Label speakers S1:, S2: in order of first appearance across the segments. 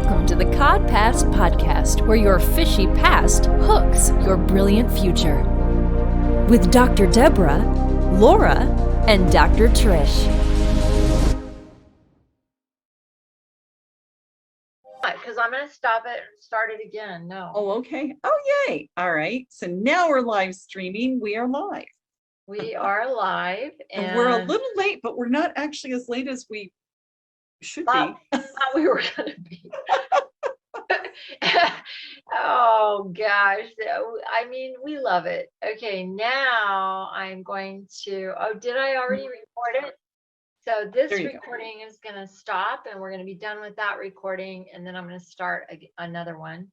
S1: Welcome to the CodPast podcast, where your fishy past hooks your brilliant future. With Dr. Deborah, Laura, and Dr. Trish.
S2: Because I'm going to stop it and start it again. No.
S3: Oh, okay. Oh, yay. All right. So now we're live streaming. We are live.
S2: We are live.
S3: And we're a little late, but we're not actually as late as we should be.
S2: Thought we were going to be. Oh, gosh. I mean, we love it. Okay, now I'm going to, did I already record it? So this recording is going to stop and we're going to be done with that recording. And then I'm going to start another one.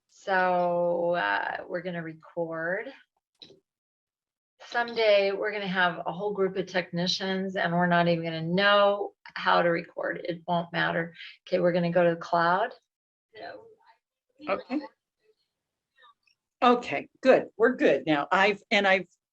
S2: So we're going to record. Someday we're going to have a whole group of technicians and we're not even going to know how to record. It won't matter. Okay, we're going to go to the cloud.
S3: Okay. Okay, good. We're good now. I've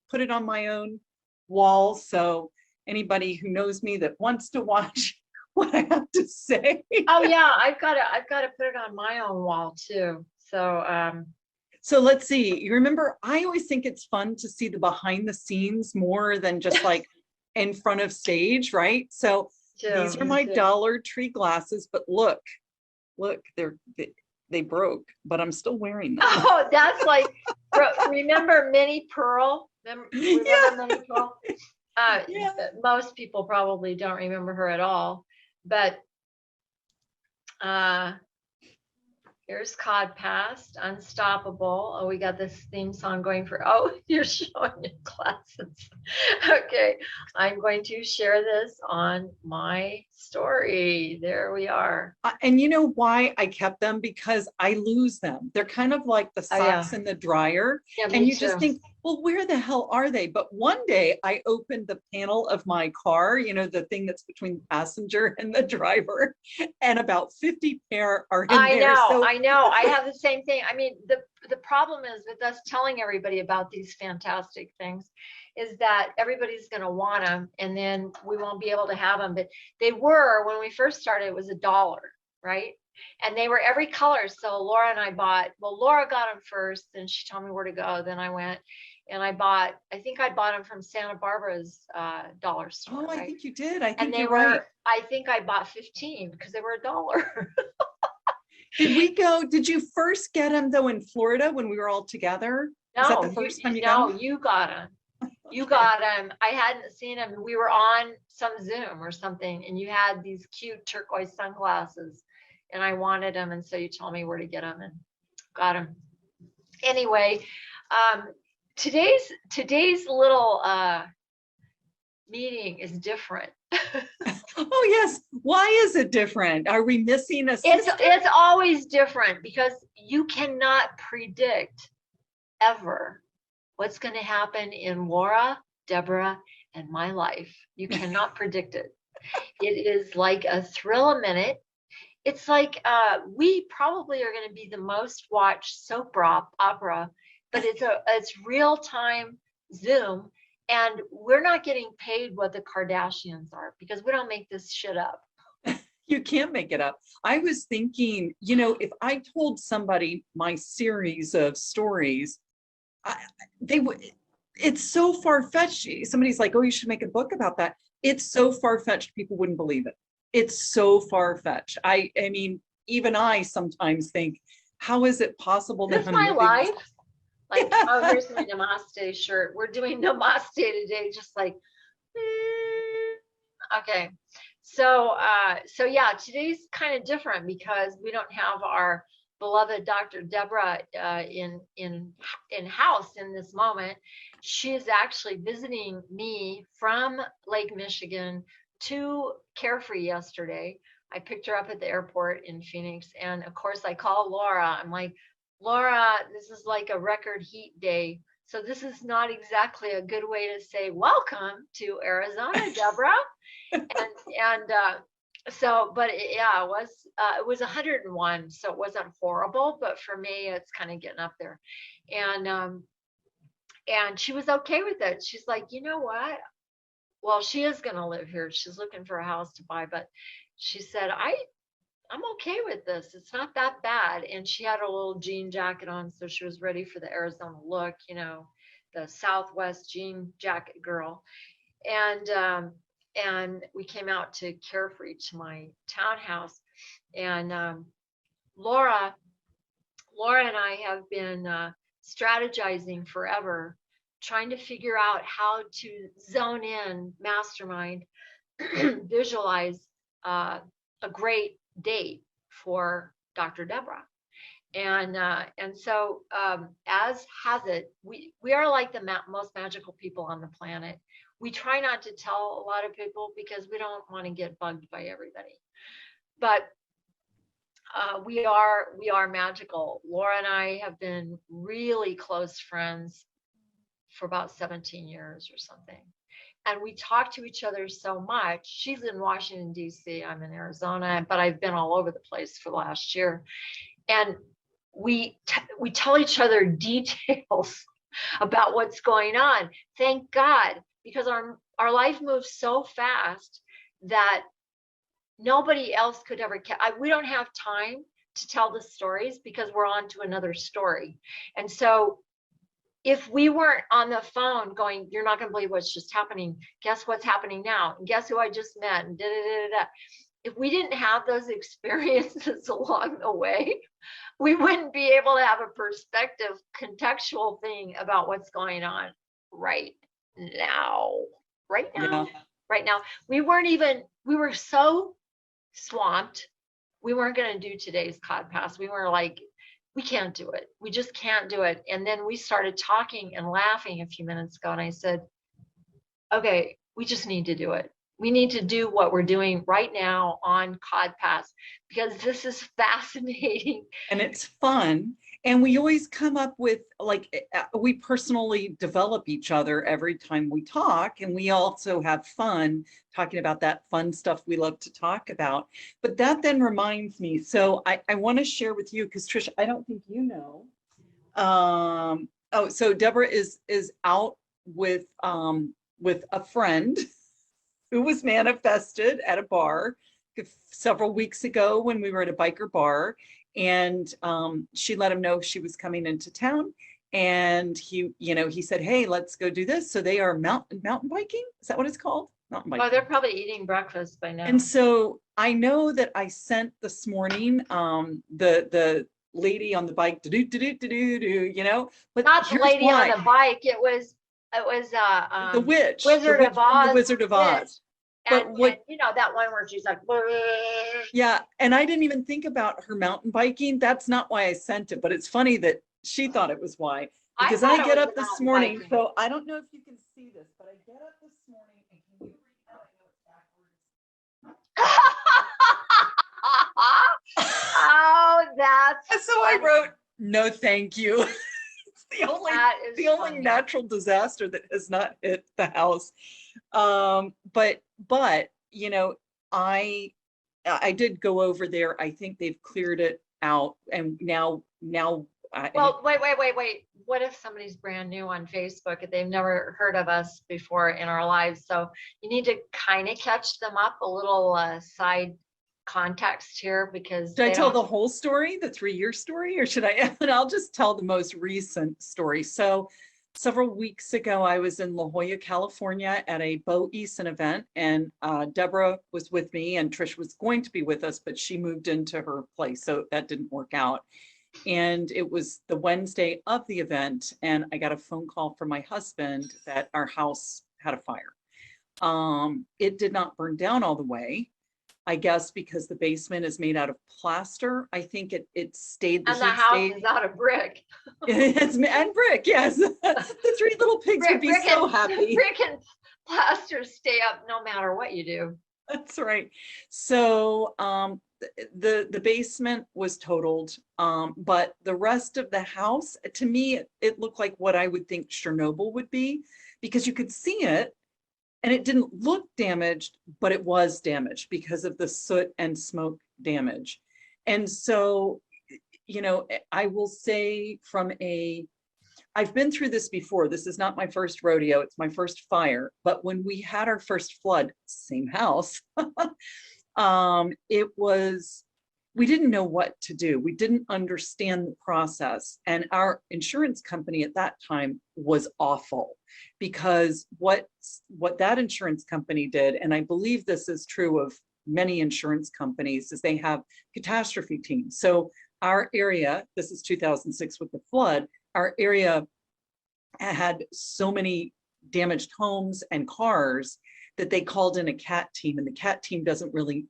S3: put it on my own wall. So anybody who knows me that wants to watch what I have to say.
S2: Oh yeah, I've got to put it on my own wall too.
S3: So let's see. You remember, I always think it's fun to see the behind the scenes more than just like in front of stage, right? So these are my Dollar Tree glasses, but look, they broke, but I'm still wearing them.
S2: Oh, that's like, remember Minnie Pearl? Remember Minnie Pearl? Yeah. Most people probably don't remember her at all, but here's CodPast, Unstoppable. Oh, we got this theme song going for, you're showing your glasses. Okay, I'm going to share this on my story. There we are.
S3: And you know why I kept them? Because I lose them. They're kind of like the socks in the dryer. Yeah, and you just think, well, where the hell are they? But one day I opened the panel of my car, you know, the thing that's between the passenger and the driver, and about 50 pair are in there.
S2: I know. I have the same thing. I mean, the problem is with us telling everybody about these fantastic things is that everybody's going to want them and then we won't be able to have them. But they were, when we first started, it was $1, right? And they were every color. So Laura and I Laura got them first and she told me where to go. Then I went and I think I bought them from Santa Barbara's dollar store.
S3: Oh, I think you did. I think
S2: and they
S3: you're
S2: were,
S3: right.
S2: I think I bought 15 because they were $1.
S3: Did you first get them though in Florida when we were all together?
S2: No,
S3: was that the first time you got them?
S2: You got them. You got them. I hadn't seen them. We were on some Zoom or something and you had these cute turquoise sunglasses and I wanted them. And so you told me where to get them and got them. Anyway, today's little meeting is different.
S3: Oh yes. Why is it different? Are we missing a sister?
S2: It's always different because you cannot predict ever what's going to happen in Laura, Deborah, and my life. You cannot predict it. It is like a thrill a minute. It's like we probably are going to be the most watched soap opera, but it's real time Zoom. And we're not getting paid what the Kardashians are because we don't make this shit up.
S3: You can't make it up. I was thinking, you know, if I told somebody my series of stories, they would. It's so far-fetched. Somebody's like, oh, you should make a book about that. It's so far-fetched, people wouldn't believe it. It's so far-fetched. I mean, even I sometimes think, how is it possible that
S2: I'm my life? Like, here's my Namaste shirt. We're doing Namaste today, just like, okay. So yeah, today's kind of different because we don't have our beloved Dr. Deborah in house in this moment. She is actually visiting me from Lake Michigan to Carefree yesterday. I picked her up at the airport in Phoenix, and of course I called Laura. I'm like, Laura, this is like a record heat day. So this is not exactly a good way to say welcome to Arizona, Deborah. But it was 101. So it wasn't horrible, but for me, it's kind of getting up there. And she was okay with it. She's like, you know what? Well, she is going to live here. She's looking for a house to buy, but she said, I'm okay with this. It's not that bad. And she had a little jean jacket on, so she was ready for the Arizona look, the Southwest jean jacket girl. And we came out to Carefree, to my townhouse. And Laura and I have been strategizing forever, trying to figure out how to zone in, mastermind, visualize a great date for Dr. Deborah. And so as has it, we are like the most magical people on the planet. We try not to tell a lot of people because we don't want to get bugged by everybody. But we are magical. Laura and I have been really close friends for about 17 years or something. And we talk to each other so much. She's in Washington, D.C. I'm in Arizona, but I've been all over the place for the last year. And we tell each other details about what's going on. Thank God, because our life moves so fast that nobody else could ever we don't have time to tell the stories because we're on to another story. And so if we weren't on the phone going, you're not going to believe what's just happening, guess what's happening now, and guess who I just met, and if we didn't have those experiences along the way, we wouldn't be able to have a perspective, contextual thing about what's going on right now. We were so swamped. We weren't going to do today's CodPast. We were like, we can't do it. We just can't do it. And then we started talking and laughing a few minutes ago. And I said, okay, we just need to do it. We need to do what we're doing right now on CodPast because this is fascinating.
S3: And it's fun. And we always come up with, we personally develop each other every time we talk. And we also have fun talking about that fun stuff we love to talk about. But that then reminds me, so I want to share with you, because Trish, I don't think you know. So Deborah is out with a friend who was manifested at a bar several weeks ago when we were at a biker bar. And she let him know she was coming into town. And he said, hey, let's go do this. So they are mountain biking. Is that what it's called? Mountain biking.
S2: Oh, they're probably eating breakfast by now.
S3: And so I know that I sent this morning the lady on the bike, but
S2: not the lady on the bike. It was
S3: the witch,
S2: Wizard of Oz.
S3: The Wizard of Oz.
S2: And that one where she's like,
S3: yeah. And I didn't even think about her mountain biking. That's not why I sent it, but it's funny that she thought it was why, because I get up this morning. Biking. So I don't know if you can see this, but I get up this morning and can you read that? I know it's backwards.
S2: Oh, that's
S3: so funny. I wrote, no, thank you. It's the only natural disaster that has not hit the house. But I did go over there. I think they've cleared it out, and now.
S2: Well, wait. What if somebody's brand new on Facebook and they've never heard of us before in our lives? So you need to kind of catch them up, a little side context here, because
S3: should I tell the whole story, the 3-year story, or should I? And I'll just tell the most recent story. So several weeks ago, I was in La Jolla, California at a Bo Eason event, and Deborah was with me, and Trish was going to be with us, but she moved into her place, so that didn't work out. And it was the Wednesday of the event, and I got a phone call from my husband that our house had a fire. It did not burn down all the way, I guess, because the basement is made out of plaster. I think it stayed.
S2: And the house is out of brick.
S3: And brick, yes. The 3 little pigs would be so happy.
S2: Brick and plaster stay up no matter what you do.
S3: That's right. So the basement was totaled, but the rest of the house, to me, it looked like what I would think Chernobyl would be, because you could see it. And it didn't look damaged, but it was damaged because of the soot and smoke damage. And so, I will say I've been through this before. This is not my first rodeo. It's my first fire. But when we had our first flood, same house, it was we didn't know what to do. We didn't understand the process. And our insurance company at that time was awful, because what that insurance company did, and I believe this is true of many insurance companies, is they have catastrophe teams. So our area, this is 2006 with the flood, our area had so many damaged homes and cars that they called in a CAT team, and the CAT team doesn't really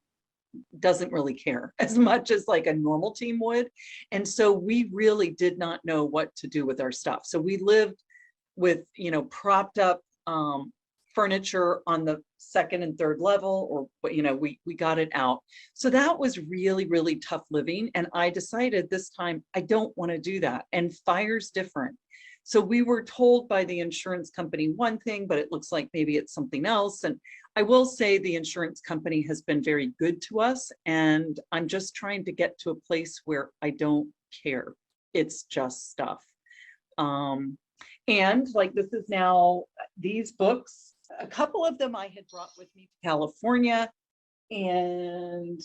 S3: care as much as like a normal team would. And so we really did not know what to do with our stuff. So we lived with, propped up furniture on the second and third level, or, we got it out. So that was really, really tough living. And I decided this time I don't want to do that. And fire's different. So we were told by the insurance company one thing, but it looks like maybe it's something else. And I will say the insurance company has been very good to us, and I'm just trying to get to a place where I don't care. It's just stuff. And like, this is now, these books, a couple of them I had brought with me to California, and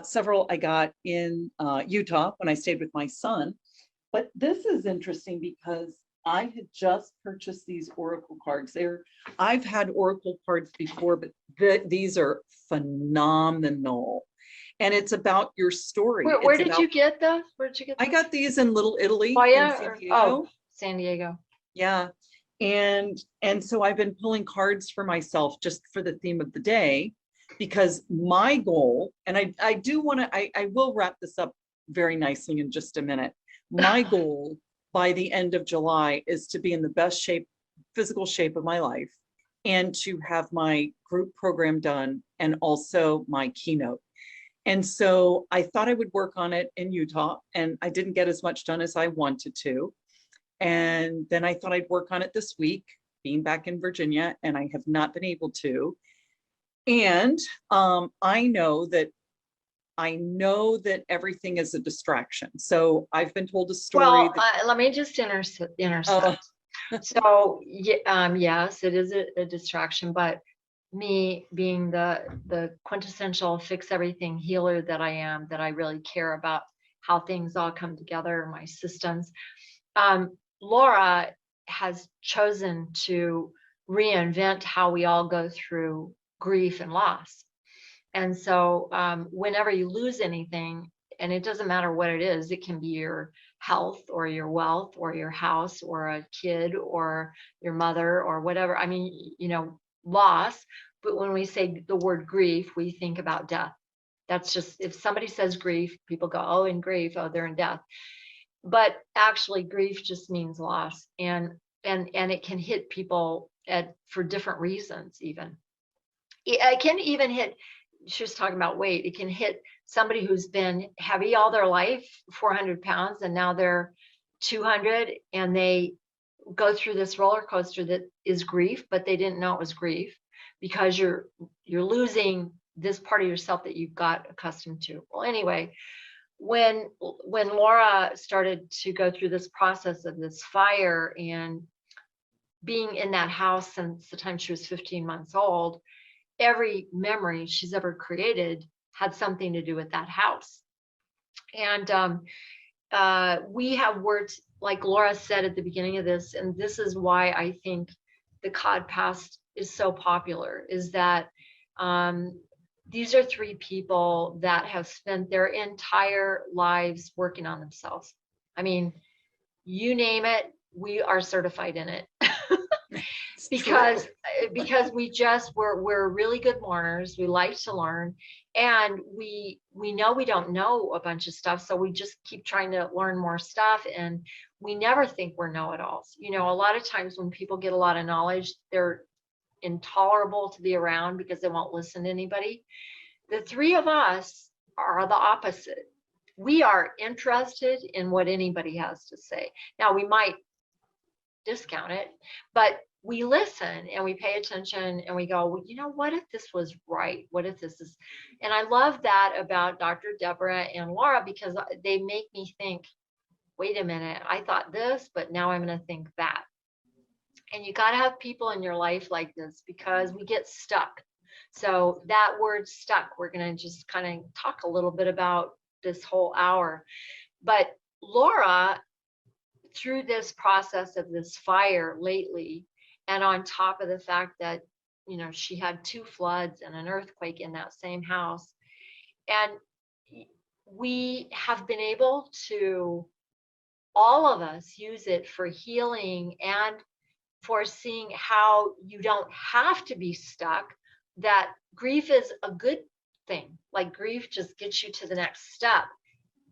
S3: several I got in Utah when I stayed with my son. But this is interesting because I had just purchased these Oracle cards. I've had Oracle cards before, but these are phenomenal. And it's about your story.
S2: Where did you get those? Where did you get those?
S3: I got these in Little Italy
S2: Oh, yeah?
S3: in San Diego.
S2: San Diego.
S3: Yeah. And so I've been pulling cards for myself just for the theme of the day, because my goal, and I do want to, I will wrap this up very nicely in just a minute. My goal by the end of July is to be in the best physical shape of my life, and to have my group program done, and also my keynote. And so I thought I would work on it in Utah, and I didn't get as much done as I wanted to. And then I thought I'd work on it this week, being back in Virginia, and I have not been able to. And I know that everything is a distraction. So I've been told a story.
S2: Well, let me just intersect. So yes, it is a distraction, but me being the quintessential fix everything healer that I am, that I really care about how things all come together, my systems. Laura has chosen to reinvent how we all go through grief and loss. And so whenever you lose anything, and it doesn't matter what it is, it can be your health or your wealth or your house or a kid or your mother or whatever. I mean, loss. But when we say the word grief, we think about death. That's just, if somebody says grief, people go, oh, in grief, oh, they're in death. But actually, grief just means loss, and it can hit people for different reasons. Even it can even hit. She was talking about weight. It can hit somebody who's been heavy all their life, 400 pounds, and now they're 200, and they go through this roller coaster that is grief, but they didn't know it was grief, because you're losing this part of yourself that you've got accustomed to. Well, anyway, when Laura started to go through this process of this fire and being in that house since the time she was 15 months old, every memory she's ever created had something to do with that house. And we have worked, like Laura said at the beginning of this, and this is why I think the CodPast is so popular, is that these are three people that have spent their entire lives working on themselves. I mean, you name it, we are certified in it. because we're really good learners. We like to learn, and we know we don't know a bunch of stuff, so we just keep trying to learn more stuff, and we never think we're know-it-alls. A lot of times when people get a lot of knowledge, they're intolerable to be around because they won't listen to anybody. The three of us are the opposite. We are interested in what anybody has to say. Now, we might discount it, but we listen and we pay attention and we go, well, what if this was right? What if this is? And I love that about Dr. Deborah and Laura, because they make me think, wait a minute, I thought this, but now I'm going to think that. And you got to have people in your life like this, because we get stuck. So that word stuck, we're going to just kind of talk a little bit about this whole hour. But Laura, through this process of this fire lately, and on top of the fact that, you know, she had 2 floods and an earthquake in that same house, and we have been able to, all of us, use it for healing and for seeing how you don't have to be stuck, that grief is a good thing. Like, grief just gets you to the next step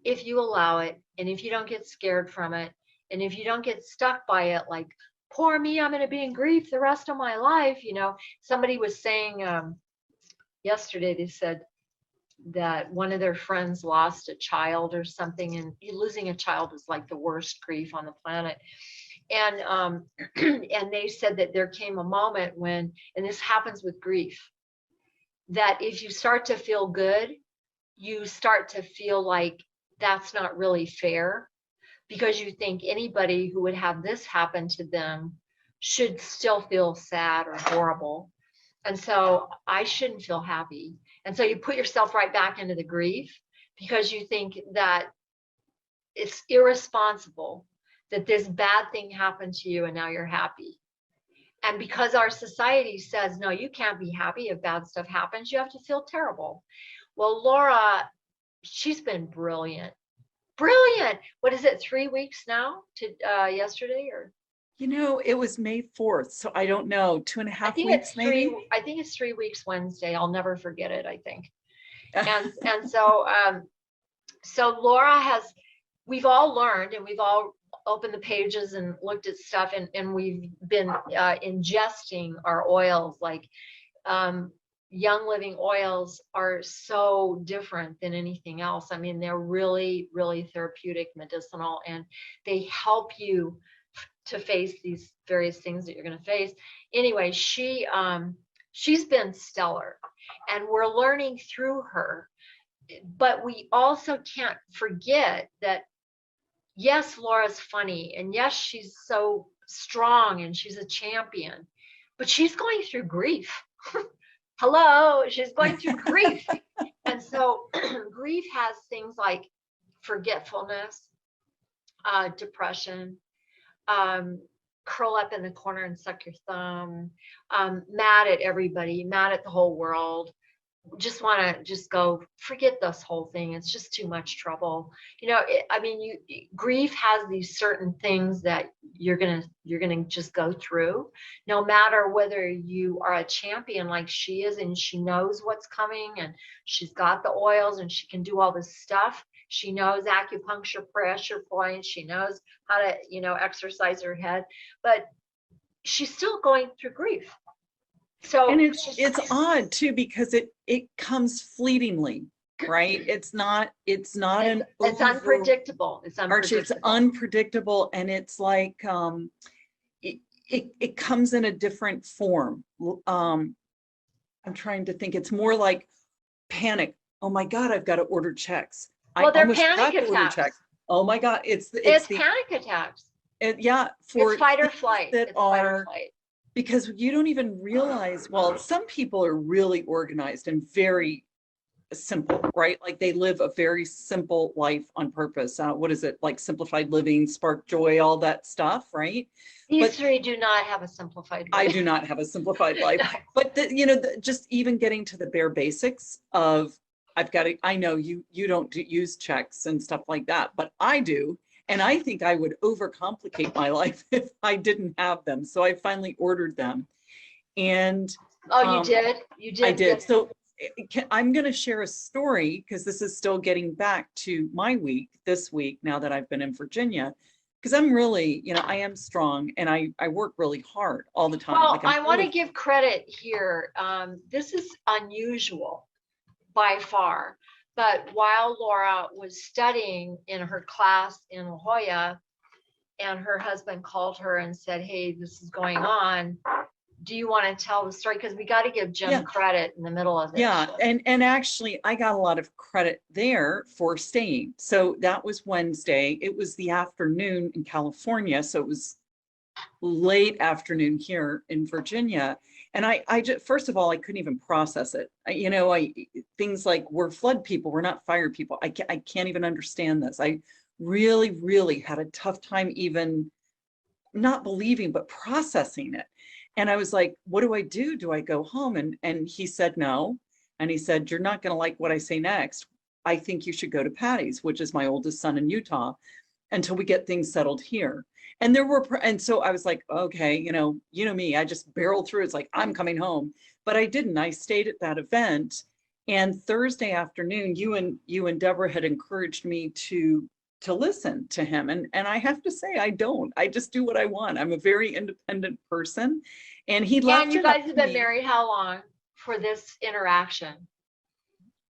S2: if you allow it, and if you don't get scared from it, and if you don't get stuck by it, like, poor me, I'm going to be in grief the rest of my life. You know, somebody was saying yesterday, they said that one of their friends lost a child or something, and losing a child is like the worst grief on the planet. And and they said that there came a moment when, and this happens with grief, that if you start to feel good, you start to feel like that's not really fair, because you think anybody who would have this happen to them should still feel sad or horrible. And so I shouldn't feel happy. And so you put yourself right back into the grief, because you think that it's irresponsible that this bad thing happened to you and now you're happy. And because our society says, no, you can't be happy if bad stuff happens, you have to feel terrible. Well, Laura, she's been brilliant. Brilliant. What is it, 3 weeks now to yesterday? Or,
S3: You know, it was May 4th, so I don't know, 2.5 weeks maybe?
S2: I think it's 3 weeks Wednesday. I'll never forget it, I think. And so Laura has, we've all learned, and we've all opened the pages and looked at stuff, and we've been ingesting our oils. Like, Young Living oils are so different than anything else. I mean, they're really, really therapeutic, medicinal, and they help you to face these various things that you're going to face. Anyway, she's been stellar, and we're learning through her. But we also can't forget that, yes, Laura's funny, and yes, she's so strong, and she's a champion, but she's going through grief. Hello, she's going through grief. And so grief has things like forgetfulness, depression, curl up in the corner and suck your thumb, mad at everybody, mad at the whole world, just want to just go, forget this whole thing. It's just too much trouble. You know, grief has these certain things that you're gonna just go through, no matter whether you are a champion like she is, and she knows what's coming, and she's got the oils, and she can do all this stuff. She knows acupuncture pressure points. She knows how to, you know, exercise her head, but she's still going through grief. So,
S3: and it's odd too, because it comes fleetingly, right? It's
S2: unpredictable. It's
S3: unpredictable, and it's like it comes in a different form. I'm trying to think. It's more like panic. Oh my God, I've got to order checks.
S2: Well, they're panic attacks.
S3: Oh my God, it's
S2: panic attacks.
S3: For
S2: it's fight or flight.
S3: That fight or flight. Because you don't even realize, well, some people are really organized and very simple, right? Like, they live a very simple life on purpose. What is it? Like simplified living, spark joy, all that stuff, right?
S2: These three do not have a simplified life.
S3: I do not have a simplified life. But just even getting to the bare basics of, I know you don't use checks and stuff like that, but I do. And I think I would overcomplicate my life if I didn't have them. So I finally ordered them. And
S2: you did? You did?
S3: I did. So I'm going to share a story, because this is still getting back to my week, this week, now that I've been in Virginia, because I'm really, I am strong, and I work really hard all the time.
S2: Well, I want to give credit here. This is unusual by far. But while Laura was studying in her class in La Jolla, and her husband called her and said, hey, this is going on, do you want to tell the story? Because we got to give Jim credit in the middle of this.
S3: Yeah, and actually, I got a lot of credit there for staying. So that was Wednesday. It was the afternoon in California, so it was late afternoon here in Virginia. And I just, first of all, I couldn't even process it. Things like we're flood people, we're not fire people. I can't even understand this. I really, really had a tough time even not believing, but processing it. And I was like, what do I do? Do I go home? And he said, no. And he said, you're not going to like what I say next. I think you should go to Patty's, which is my oldest son in Utah, until we get things settled here. And so I was like, okay, me, I just barreled through. It's like, I'm coming home, but I didn't. I stayed at that event. And Thursday afternoon, you and Deborah had encouraged me to listen to him. And I have to say, I just do what I want. I'm a very independent person. And he left.
S2: And you guys have been married how long for this interaction?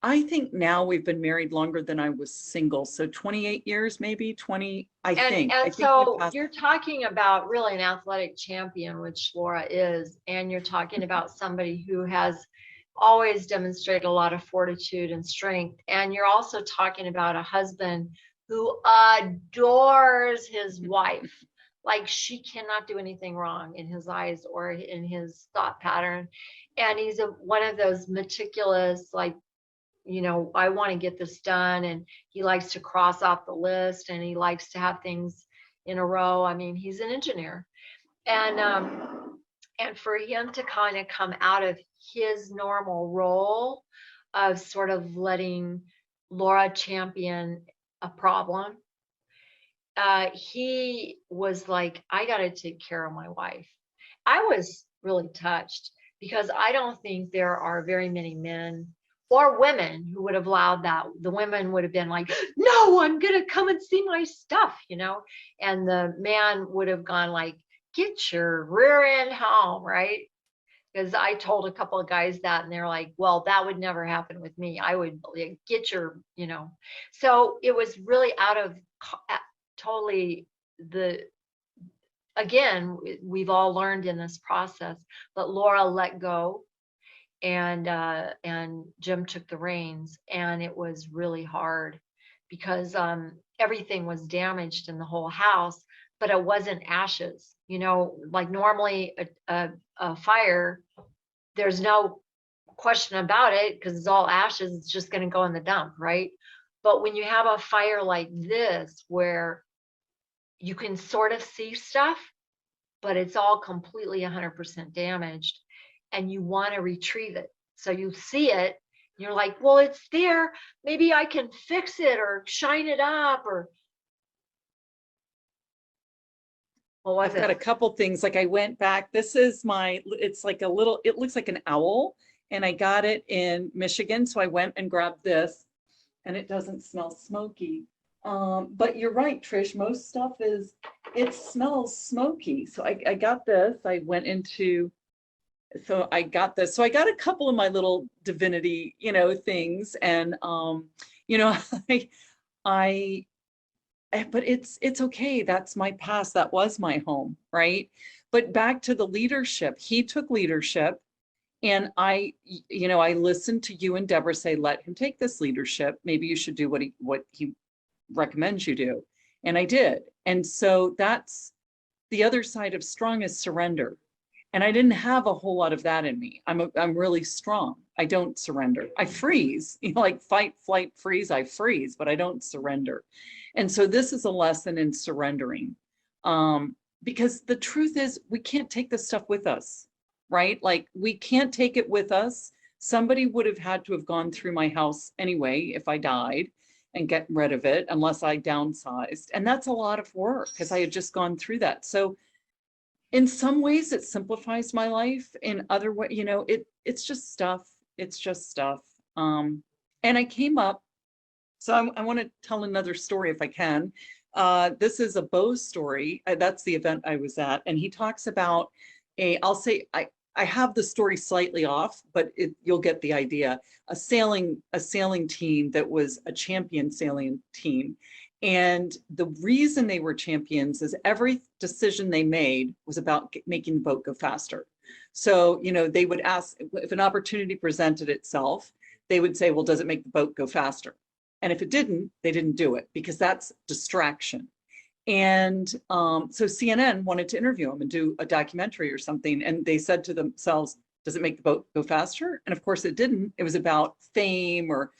S3: I think now we've been married longer than I was single. So 28 years, maybe 20, I think.
S2: And so you're talking about really an athletic champion, which Laura is, and you're talking about somebody who has always demonstrated a lot of fortitude and strength. And you're also talking about a husband who adores his wife. Like, she cannot do anything wrong in his eyes or in his thought pattern. And he's one of those meticulous, like, I want to get this done. And he likes to cross off the list, and he likes to have things in a row. I mean, he's an engineer. And for him to kind of come out of his normal role of sort of letting Laura champion a problem, he was like, I got to take care of my wife. I was really touched, because I don't think there are very many men or women who would have allowed that. The women would have been like, no, I'm going to come and see my stuff, and the man would have gone like, get your rear end home, right? Because I told a couple of guys that, and they're like, well, that would never happen with me. I would get your, So it was really out of totally again, we've all learned in this process, but Laura let go, and Jim took the reins, and it was really hard, because everything was damaged in the whole house, but it wasn't ashes. Like normally a fire, there's no question about it, because it's all ashes. It's just going to go in the dump, right? But when you have a fire like this, where you can sort of see stuff, but it's all completely 100% damaged, and you want to retrieve it. So you see it, you're like, well, it's there. Maybe I can fix it or shine it up, or
S3: I've got a couple things. Like, I went back. This is it's like it looks like an owl, and I got it in Michigan. So I went and grabbed this, and it doesn't smell smoky. But you're right, Trish, most stuff it smells smoky. So I got this. So I got this. So I got a couple of my little divinity, things. And, but it's okay. That's my past. That was my home. Right. But back to the leadership, he took leadership, and I listened to you and Deborah say, let him take this leadership. Maybe you should do what he recommends you do. And I did. And so that's the other side of strong, is surrender. And I didn't have a whole lot of that in me. I'm really strong. I don't surrender. I freeze, like fight, flight, freeze. I freeze, but I don't surrender. And so this is a lesson in surrendering, because the truth is, we can't take this stuff with us, right? Like, we can't take it with us. Somebody would have had to have gone through my house anyway if I died, and get rid of it, unless I downsized. And that's a lot of work, because I had just gone through that. So in some ways it simplifies my life. In other ways, it's just stuff. It's just stuff. And I came up, so I want to tell another story if I can. This is a Bo's story. That's the event I was at. And he talks about I have the story slightly off, but you'll get the idea. A sailing team that was a champion sailing team. And the reason they were champions is every decision they made was about making the boat go faster. So, they would ask, if an opportunity presented itself, they would say, well, does it make the boat go faster? And if it didn't, they didn't do it, because that's distraction. And so CNN wanted to interview him and do a documentary or something. And they said to themselves, Does it make the boat go faster? And of course it didn't. It was about fame, or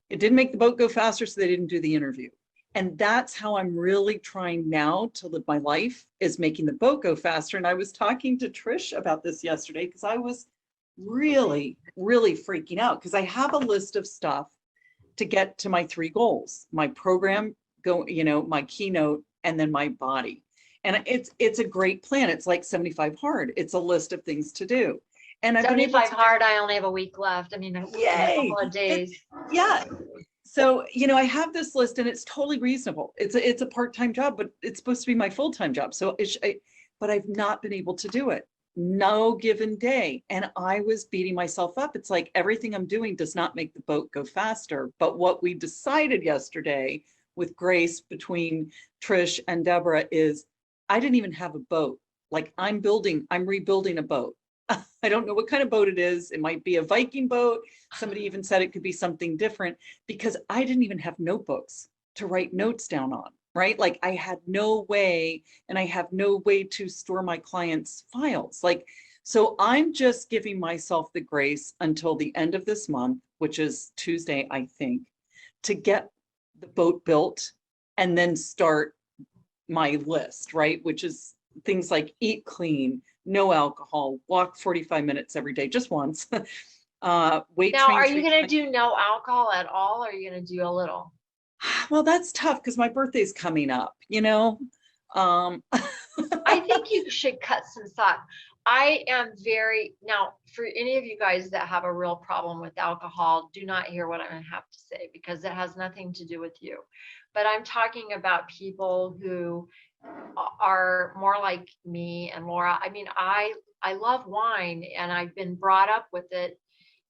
S3: it didn't make the boat go faster, so they didn't do the interview. And that's how I'm really trying now to live my life, is making the boat go faster. And I was talking to Trish about this yesterday because I was really, really freaking out, because I have a list of stuff to get to my 3 goals: my program, my keynote, and then my body. And it's a great plan. It's like 75 hard. It's a list of things to do. And I've been able
S2: 75
S3: to
S2: hard. I only have a week left. I mean, a couple of days.
S3: Yeah. So, I have this list, and it's totally reasonable. It's a part-time job, but it's supposed to be my full-time job. So but I've not been able to do it. No given day. And I was beating myself up. It's like everything I'm doing does not make the boat go faster. But what we decided yesterday with Grace, between Trish and Deborah, is I didn't even have a boat. Like I'm rebuilding a boat. I don't know what kind of boat it is. It might be a Viking boat. Somebody even said it could be something different, because I didn't even have notebooks to write notes down on, right? Like I had no way, and I have no way to store my clients' files. So I'm just giving myself the grace until the end of this month, which is Tuesday, I think, to get the boat built and then start my list, right? Which is things like eat clean, no alcohol, walk 45 minutes every day, just once. Weight
S2: Now,
S3: train.
S2: are you going to do no alcohol at all? Or are you going to do a little?
S3: Well, that's tough because my birthday's coming up,
S2: I think you should cut some slack. Now, for any of you guys that have a real problem with alcohol, do not hear what I'm going to have to say, because it has nothing to do with you. But I'm talking about people who are more like me and Laura. I mean, I love wine, and I've been brought up with it.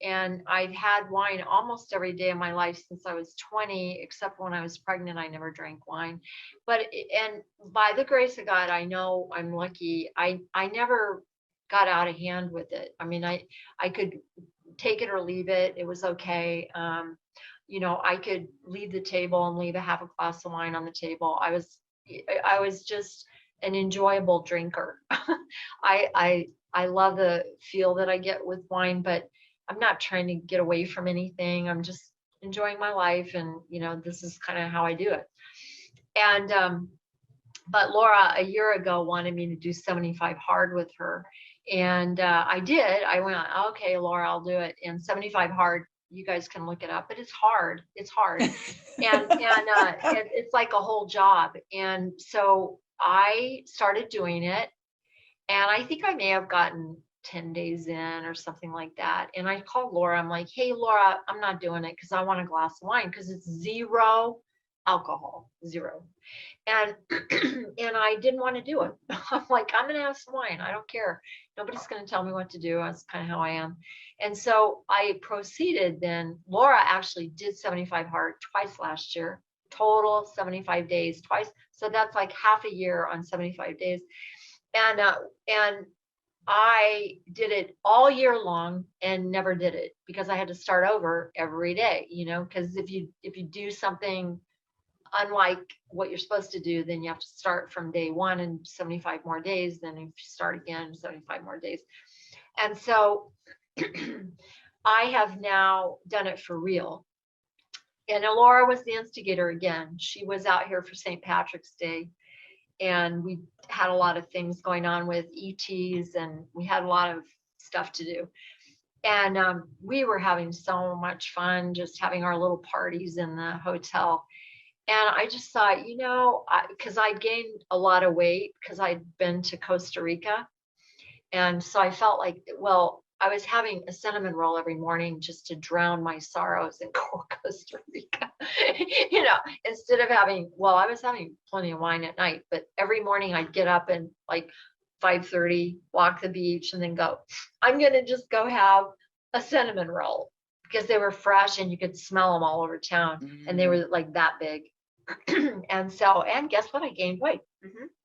S2: And I've had wine almost every day of my life since I was 20, except when I was pregnant, I never drank wine. And by the grace of God, I know I'm lucky. I never got out of hand with it. I mean, I could take it or leave it. It was okay. I could leave the table and leave a half a glass of wine on the table. I was just an enjoyable drinker. I love the feel that I get with wine, but I'm not trying to get away from anything. I'm just enjoying my life, and this is kind of how I do it. And but Laura a year ago wanted me to do 75 hard with her, and I did. I went, okay, Laura, I'll do it. And 75 hard, you guys can look it up, but it's hard. It's hard, and it's like a whole job. And so I started doing it, and I think I may have gotten 10 days in or something like that. And I called Laura. I'm like, hey, Laura, I'm not doing it because I want a glass of wine, because it's 0 alcohol, 0. And and I didn't want to do it. I'm like, I'm going to have some wine. I don't care. Nobody's going to tell me what to do. That's kind of how I am. And so I proceeded then. Laura actually did 75 hard twice last year, total 75 days twice. So that's like half a year on 75 days. And I did it all year long and never did it, because I had to start over every day, because if you do something unlike what you're supposed to do, then you have to start from day 1 and 75 more days. Then if you start again, 75 more days. And so I have now done it for real. And Laura was the instigator again. She was out here for St. Patrick's Day, and we had a lot of things going on with ETs, and we had a lot of stuff to do. And we were having so much fun just having our little parties in the hotel. And I just thought, because I gained a lot of weight because I'd been to Costa Rica. And so I felt like, well, I was having a cinnamon roll every morning just to drown my sorrows in Costa Rica. Instead of I was having plenty of wine at night, but every morning I'd get up and like 5:30, walk the beach, and then go, I'm going to just go have a cinnamon roll, because they were fresh and you could smell them all over town. And they were like that big. And guess what? I gained weight.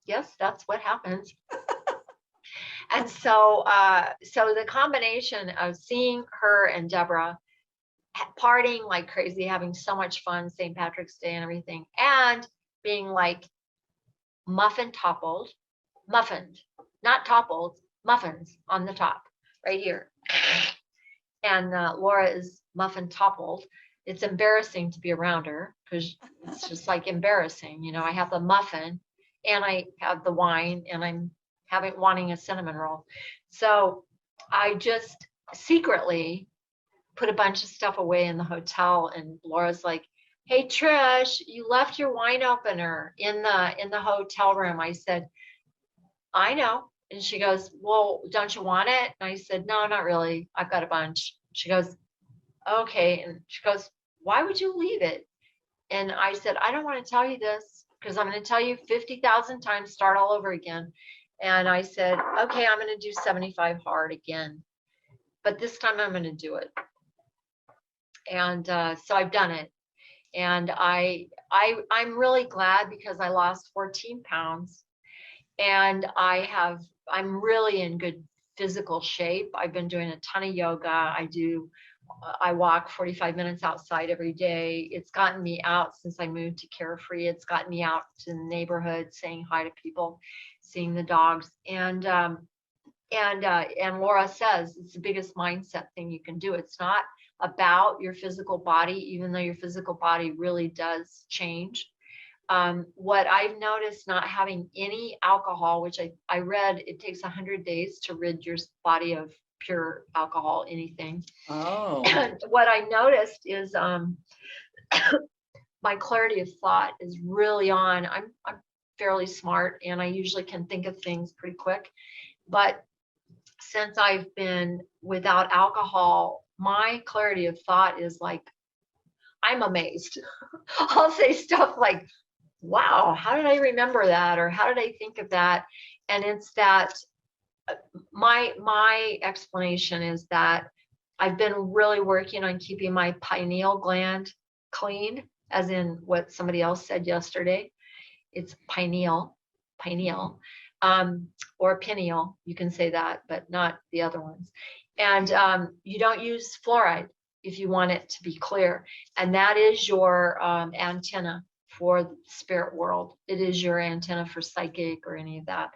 S2: Yes, that's what happens. And so the combination of seeing her and Deborah partying like crazy, having so much fun, St. Patrick's Day and everything, and being like muffins, not toppled, muffins on the top. right here. And Laura is muffin toppled. It's embarrassing to be around her because it's just like embarrassing. You know, I have the muffin and I have the wine and I'm wanting a cinnamon roll. So I just secretly put a bunch of stuff away in the hotel, and Laura's like, "Hey Trish, you left your wine opener in the hotel room." I said, "I know." And she goes, "Well, don't you want it?" And I said, "No, not really. I've got a bunch." She goes, "Okay." And she goes, "Why would you leave it?" And I said, "I don't want to tell you this because I'm going to tell you 50,000 times, start all over again." And I said, "Okay, I'm going to do 75 hard again, but this time I'm going to do it." And so I've done it. And I'm really glad because I lost 14 pounds and I'm really in good physical shape. I've been doing a ton of yoga. I walk 45 minutes outside every day. It's gotten me out since I moved to Carefree. It's gotten me out to the neighborhood, saying hi to people, seeing the dogs. And Laura says it's the biggest mindset thing you can do. It's not about your physical body, even though your physical body really does change. What I've noticed not having any alcohol, which I read it takes 100 days to rid your body of pure alcohol, anything.
S3: Oh.
S2: And what I noticed is my clarity of thought is really on. I'm fairly smart and I usually can think of things pretty quick. But since I've been without alcohol, my clarity of thought is like, I'm amazed. I'll say stuff like, "Wow, how did I remember that?" Or "How did I think of that?" And it's that my explanation is that I've been really working on keeping my pineal gland clean, as in what somebody else said yesterday. It's pineal, or pineal. You can say that, but not the other ones. And you don't use fluoride if you want it to be clear. And that is your antenna for the spirit world. It is your antenna for psychic or any of that.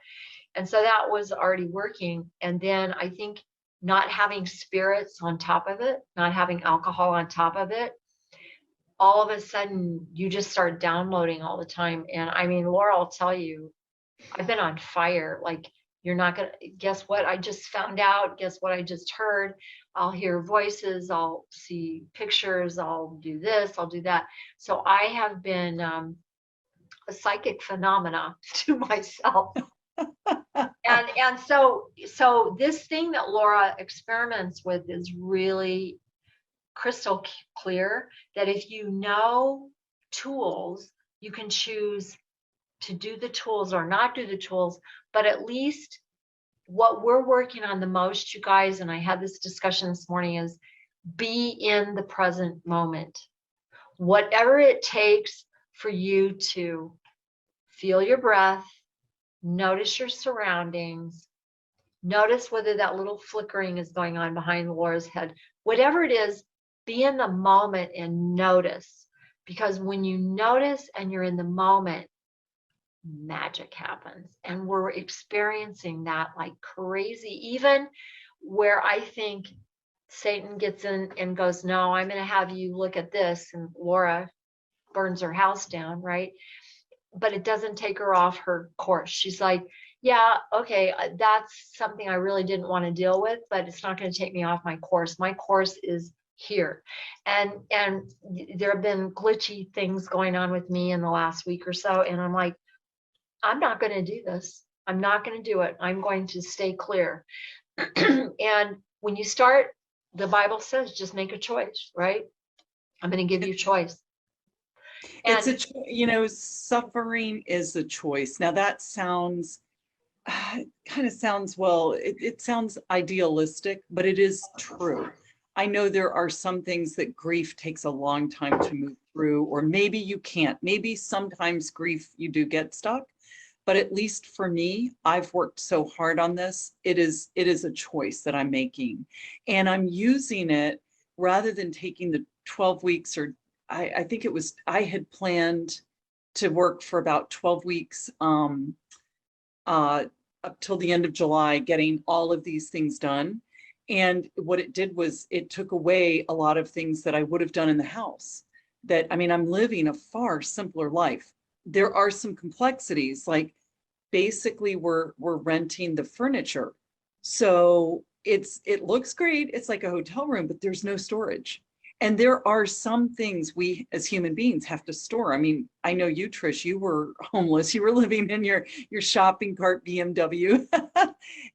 S2: And so that was already working. And then I think not having spirits on top of it, not having alcohol on top of it, all of a sudden you just start downloading all the time. And I mean, Laura will tell you, I've been on fire. Like, you're not going to guess what I just found out. Guess what I just heard. I'll hear voices. I'll see pictures. I'll do this. I'll do that. So I have been a psychic phenomena to myself. and so this thing that Laura experiments with is really crystal clear, that if you know tools, you can choose to do the tools or not do the tools. But at least what we're working on the most, you guys, and I had this discussion this morning, is be in the present moment. Whatever it takes for you to feel your breath, notice your surroundings, notice whether that little flickering is going on behind Laura's head. Whatever it is, be in the moment and notice. Because when you notice and you're in the moment, magic happens. And we're experiencing that like crazy, even where I think Satan gets in and goes, "No, I'm going to have you look at this." And Laura burns her house down, right? But it doesn't take her off her course. She's like, "Yeah, okay, that's something I really didn't want to deal with, but it's not going to take me off my course. My course is here." And there have been glitchy things going on with me in the last week or so. And I'm like, I'm not going to do this. I'm not going to do it. I'm going to stay clear. And when you start, the Bible says, just make a choice, right? I'm going to give you a choice.
S3: And it's suffering is a choice. Now that sounds, kind of sounds, well, it sounds idealistic, but it is true. I know there are some things that grief takes a long time to move through, or maybe you can't. Maybe sometimes grief, you do get stuck. But at least for me, I've worked so hard on this. It is a choice that I'm making. And I'm using it rather than taking the 12 weeks, or I think it was, I had planned to work for about 12 weeks up till the end of July, getting all of these things done. And what it did was it took away a lot of things that I would have done in the house. That, I mean, I'm living a far simpler life. There are some complexities, like basically we're renting the furniture. So it looks great. It's like a hotel room, but there's no storage. And there are some things we as human beings have to store. I mean, I know you, Trish, you were homeless. You were living in your shopping cart BMW.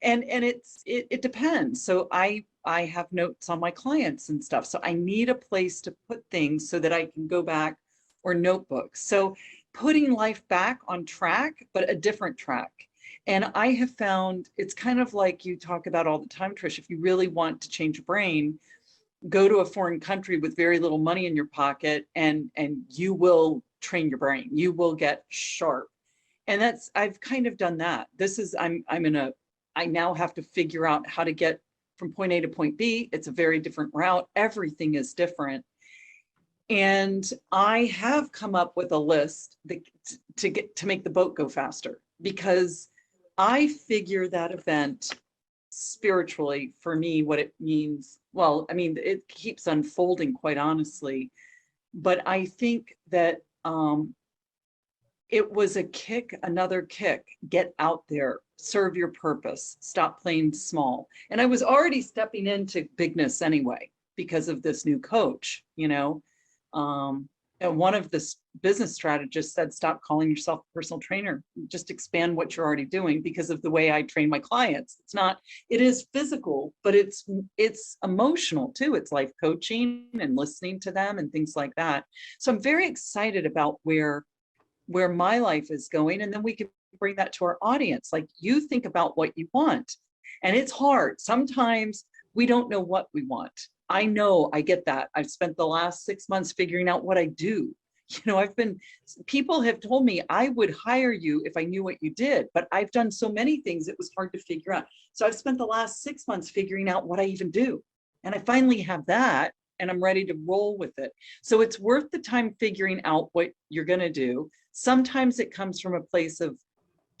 S3: and it depends. So I have notes on my clients and stuff. So I need a place to put things so that I can go back, or notebooks. So putting life back on track, but a different track. And I have found it's kind of like you talk about all the time, Trish, if you really want to change your brain, go to a foreign country with very little money in your pocket, and you will train your brain. You will get sharp. And I've kind of done that. I now have to figure out how to get from point A to point B. It's a very different route. Everything is different. And I have come up with a list to make the boat go faster, because I figure that event spiritually, for me, what it means, well, I mean, it keeps unfolding, quite honestly, but I think that it was another kick, get out there, serve your purpose, stop playing small. And I was already stepping into bigness anyway, because of this new coach, and one of the business strategists said, stop calling yourself a personal trainer, just expand what you're already doing, because of the way I train my clients. It is physical, but it's emotional too. It's life coaching and listening to them and things like that. So I'm very excited about where my life is going. And then we can bring that to our audience. Like, you think about what you want, and it's hard. Sometimes we don't know what we want. I know, I get that. I've spent the last 6 months figuring out what I do. People have told me I would hire you if I knew what you did, but I've done so many things, it was hard to figure out. So I've spent the last 6 months figuring out what I even do. And I finally have that, and I'm ready to roll with it. So it's worth the time figuring out what you're going to do. Sometimes it comes from a place of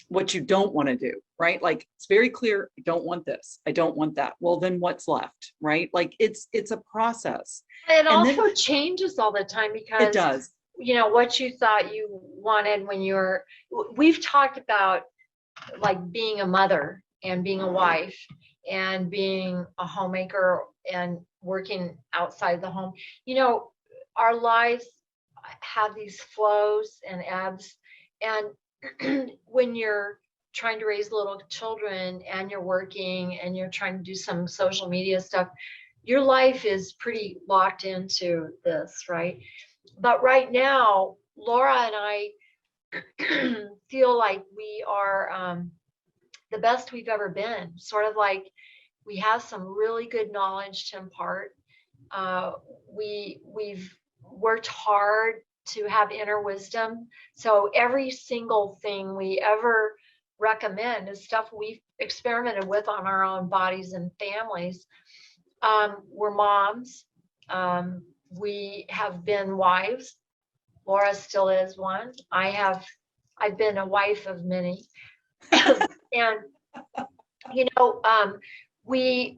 S3: what you don't want to do, right? Like, it's very clear, I don't want this, I don't want that. Well, then what's left, right? Like, it's a process.
S2: It also changes all the time, because
S3: it does.
S2: What you thought you wanted when we've talked about, like, being a mother and being a wife and being a homemaker and working outside the home. Our lives have these flows and ebbs, and when you're trying to raise little children and you're working and you're trying to do some social media stuff, your life is pretty locked into this, right? But right now, Laura and I feel like we are the best we've ever been. Sort of like, we have some really good knowledge to impart. We've worked hard to have inner wisdom. So every single thing we ever recommend is stuff we've experimented with on our own bodies and families. We're moms. We have been wives. Laura still is one. I've been a wife of many. And, we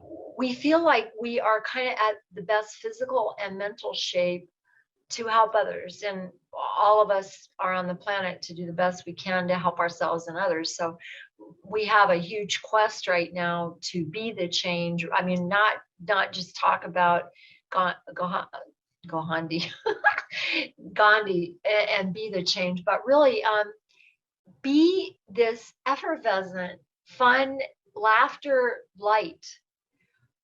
S2: feel like we are kind of at the best physical and mental shape to help others. And all of us are on the planet to do the best we can to help ourselves and others. So we have a huge quest right now to be the change. I mean, not just talk about Gandhi and be the change, but really be this effervescent, fun, laughter light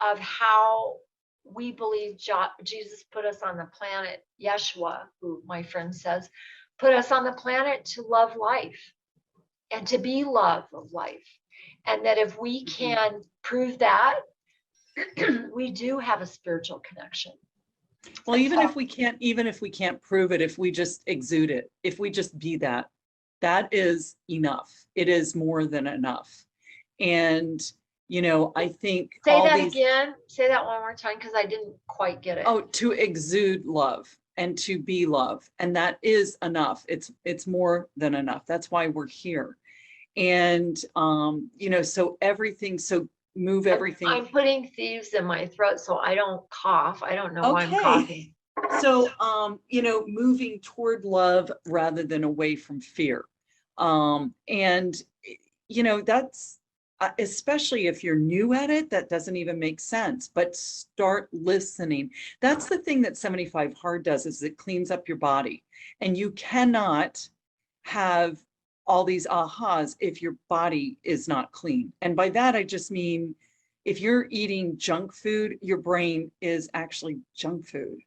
S2: of how we believe Jesus put us on the planet. Yeshua, who my friend says, put us on the planet to love life and to be love of life. And that if we can prove that, we do have a spiritual connection.
S3: Well, even if we can't prove it, if we just exude it, if we just be that is enough. It is more than enough. And I think
S2: again. Say that one more time, because I didn't quite get it.
S3: Oh, to exude love and to be love. And that is enough. It's more than enough. That's why we're here. And, so everything, so move everything.
S2: I'm putting thieves in my throat so I don't cough. I don't know why I'm
S3: Okay.
S2: coughing.
S3: So, moving toward love rather than away from fear. And, that's, especially if you're new at it, that doesn't even make sense, but start listening. That's the thing that 75 hard does, is it cleans up your body. And you cannot have all these ahas if your body is not clean. And by that, I just mean, if you're eating junk food, your brain is actually junk food.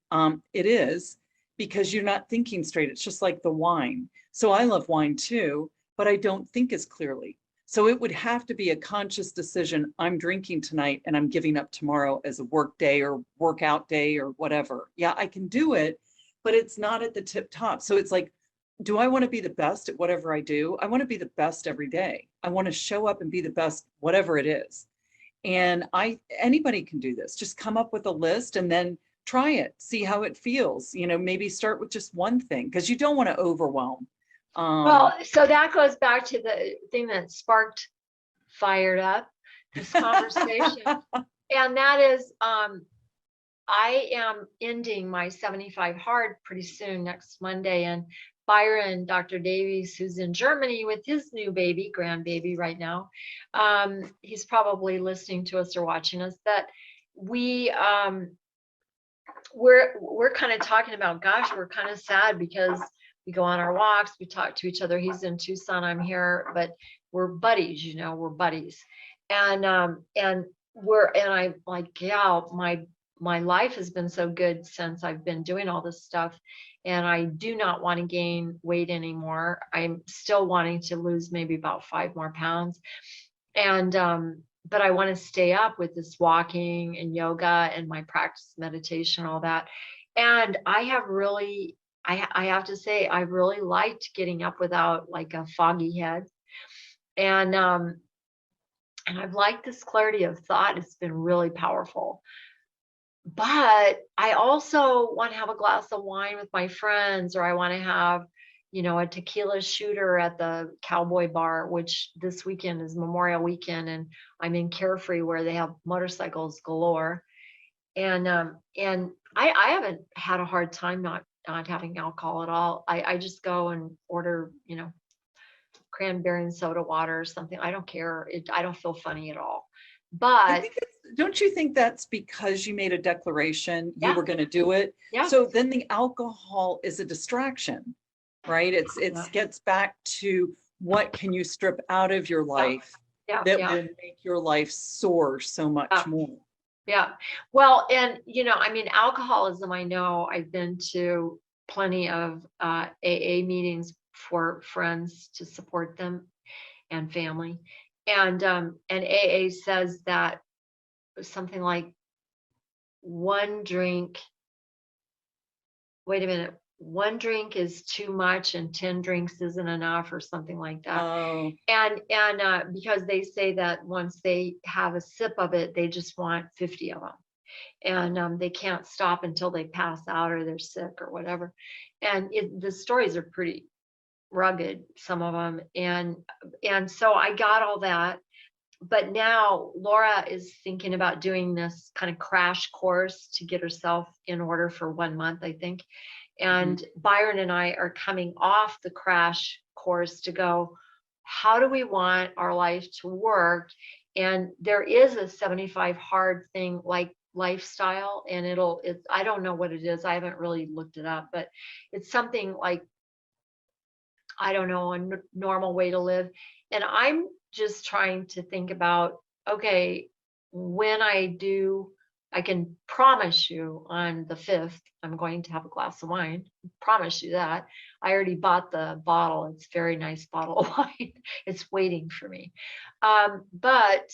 S3: It is, because you're not thinking straight. It's just like the wine. So I love wine too, but I don't think as clearly. So it would have to be a conscious decision. I'm drinking tonight and I'm giving up tomorrow as a work day or workout day or whatever. Yeah, I can do it, but it's not at the tip top. So it's like, do I want to be the best at whatever I do? I want to be the best every day. I want to show up and be the best, whatever it is. And anybody can do this. Just come up with a list and then try it, see how it feels. Maybe start with just one thing, because you don't want to overwhelm.
S2: Well, so that goes back to the thing that fired up this conversation. And that is, I am ending my 75 hard pretty soon, next Monday. And Byron, Dr. Davies, who's in Germany with his new baby, grandbaby right now, he's probably listening to us or watching us, that we're kind of talking about, gosh, we're kind of sad because we go on our walks, we talk to each other. He's in Tucson, I'm here, but we're buddies, we're buddies. And I'm like, yeah, my life has been so good since I've been doing all this stuff. And I do not want to gain weight anymore. I'm still wanting to lose maybe about 5 more pounds. And, but I want to stay up with this walking and yoga and my practice, meditation, all that. And I have really, I have to say, I really liked getting up without like a foggy head. And I've liked this clarity of thought. It's been really powerful. But I also want to have a glass of wine with my friends, or I want to have, a tequila shooter at the Cowboy Bar, which this weekend is Memorial Weekend, and I'm in Carefree where they have motorcycles galore. And I haven't had a hard time not having alcohol at all. I just go and order, cranberry and soda water or something. I don't care. I don't feel funny at all. But
S3: don't you think that's because you made a declaration you
S2: Yeah.
S3: were going to do it?
S2: Yeah.
S3: So then the alcohol is a distraction, right? It
S2: Yeah.
S3: gets back to, what can you strip out of your life
S2: Yeah.
S3: that will make your life soar so much more?
S2: Yeah. Well, and, alcoholism, I know I've been to plenty of AA meetings for friends to support them and family. And AA says that something like one drink is too much and 10 drinks isn't enough, or something like that.
S3: Oh.
S2: And because they say that once they have a sip of it, they just want 50 of them. And they can't stop until they pass out or they're sick or whatever. And the stories are pretty rugged, some of them. And so I got all that. But now Laura is thinking about doing this kind of crash course to get herself in order for 1 month, I think. And Byron and I are coming off the crash course to go, how do we want our life to work? And there is a 75 hard thing like lifestyle, and I don't know what it is. I haven't really looked it up, but it's something like, I don't know, a normal way to live. And I'm just trying to think about, okay, when I do, I can promise you on the 5th, I'm going to have a glass of wine. Promise you that. I already bought the bottle. It's a very nice bottle of wine. It's waiting for me. But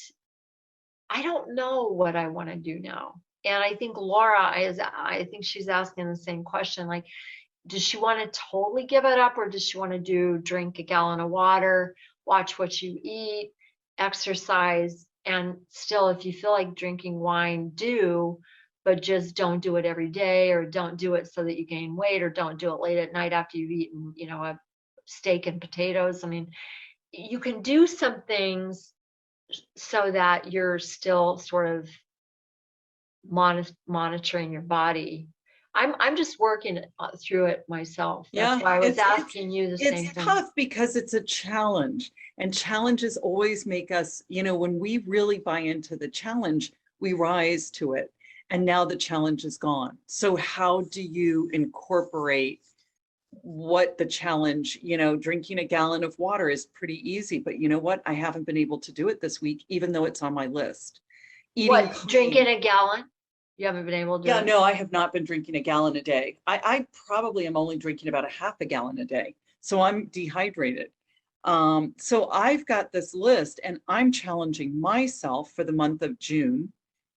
S2: I don't know what I want to do now. And I think Laura I think she's asking the same question. Like, does she want to totally give it up, or does she want to drink a gallon of water, watch what you eat, exercise, and still, if you feel like drinking wine, but just don't do it every day, or don't do it so that you gain weight, or don't do it late at night after you've eaten, a steak and potatoes. I mean, you can do some things so that you're still sort of monitoring your body. I'm just working through it myself. That's
S3: Yeah,
S2: why I was asking you the same
S3: it's
S2: thing.
S3: tough because it's a challenge, and challenges always make us, when we really buy into the challenge, we rise to it. And now the challenge is gone. So how do you incorporate what the challenge, drinking a gallon of water is pretty easy, but you know what? I haven't been able to do it this week, even though it's on my list. Eating
S2: What, drinking
S3: clean.
S2: a gallon? You haven't been able to do
S3: Yeah,
S2: it?
S3: no, I have not been drinking a gallon a day. I probably am only drinking about a half a gallon a day. So I'm dehydrated. So I've got this list and I'm challenging myself for the month of June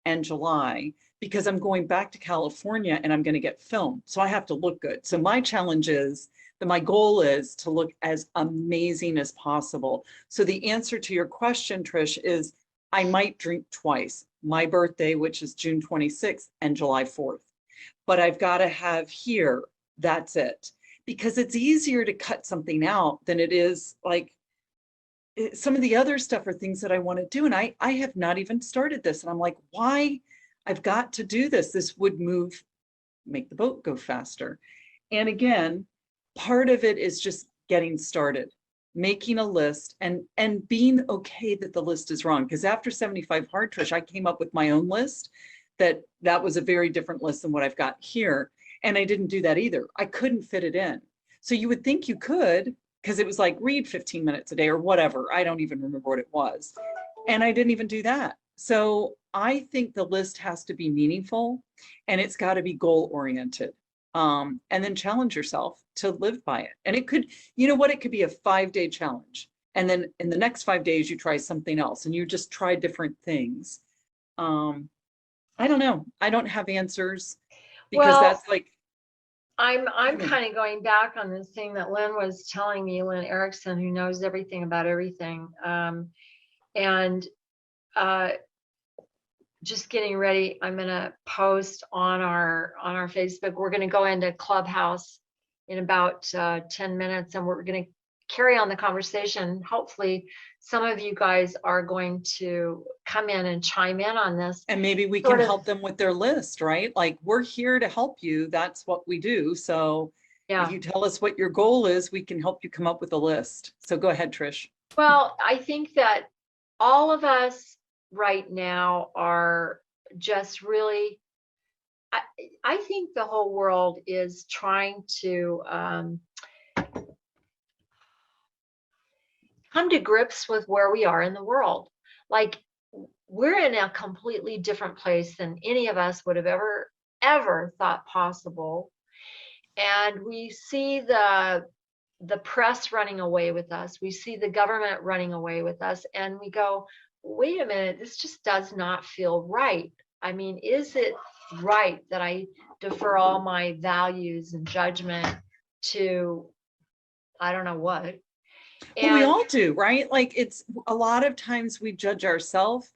S3: and July because I'm going back to California and I'm going to get film. So I have to look good. So my challenge is that my goal is to look as amazing as possible. So the answer to your question, Trish, is I might drink twice, my birthday, which is June 26th and July 4th. But I've got to have here, that's it. Because it's easier to cut something out than it is like some of the other stuff are things that I want to do. And I have not even started this. And I'm like, why? I've got to do this. This would make the boat go faster. And again, part of it is just getting started, making a list and being okay that the list is wrong. Because after 75 Hard, Trish, I came up with my own list that was a very different list than what I've got here. And I didn't do that either. I couldn't fit it in. So you would think you could, because it was like read 15 minutes a day or whatever. I don't even remember what it was. And I didn't even do that. So I think the list has to be meaningful and it's got to be goal oriented. And then challenge yourself to live by it. And it could, it could be a 5-day challenge. And then in the next 5 days, you try something else and you just try different things. I don't know. I don't have answers because that's like,
S2: I'm kind of going back on this thing that Lynn was telling me, Lynn Erickson, who knows everything about everything. And just getting ready. I'm going to post on our Facebook. We're going to go into Clubhouse in about 10 minutes and we're going to carry on the conversation. Hopefully some of you guys are going to come in and chime in on this.
S3: And maybe we can help them with their list, right? Like we're here to help you. That's what we do. So if you tell us what your goal is, we can help you come up with a list. So go ahead, Trish.
S2: Well, I think that all of us right now are just really, I think the whole world is trying to come to grips with where we are in the world. Like we're in a completely different place than any of us would have ever thought possible. And we see the press running away with us. We see the government running away with us. And we go, wait a minute, this just does not feel right. I mean, is it right that I defer all my values and judgment to, I don't know what?
S3: Well, we all do, right? Like it's a lot of times we judge ourselves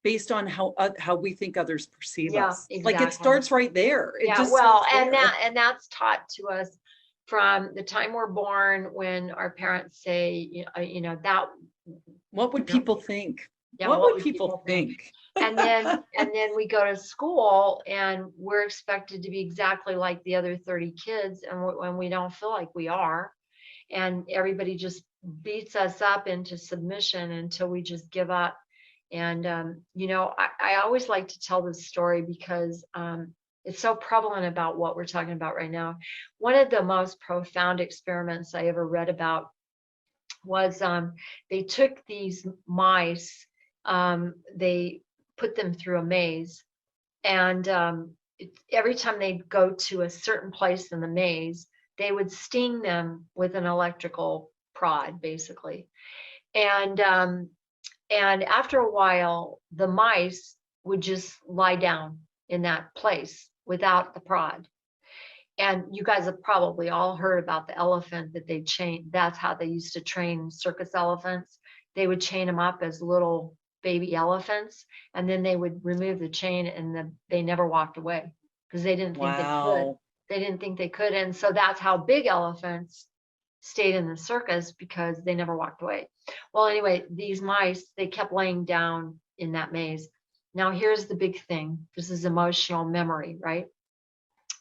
S3: based on how we think others perceive us.
S2: Exactly.
S3: Like it starts right there.
S2: And that's taught to us from the time we're born, when our parents say, that.
S3: What would people think?
S2: Yeah,
S3: what would people think?
S2: And then we go to school and we're expected to be exactly like the other 30 kids, and when we don't feel like we are, and everybody just beats us up into submission until we just give up. And I always like to tell this story because it's so prevalent about what we're talking about right now. One of the most profound experiments I ever read about was they took these mice, they put them through a maze, and every time they'd go to a certain place in the maze, they would sting them with an electrical prod, basically. And after a while, the mice would just lie down in that place without the prod. And you guys have probably all heard about the elephant that they chain. That's how they used to train circus elephants. They would chain them up as little baby elephants, and then they would remove the chain, and they never walked away because they didn't think they could. They didn't think they could. And so that's how big elephants stayed in the circus because they never walked away. Well, anyway, these mice, they kept laying down in that maze. Now, here's the big thing. This is emotional memory, right?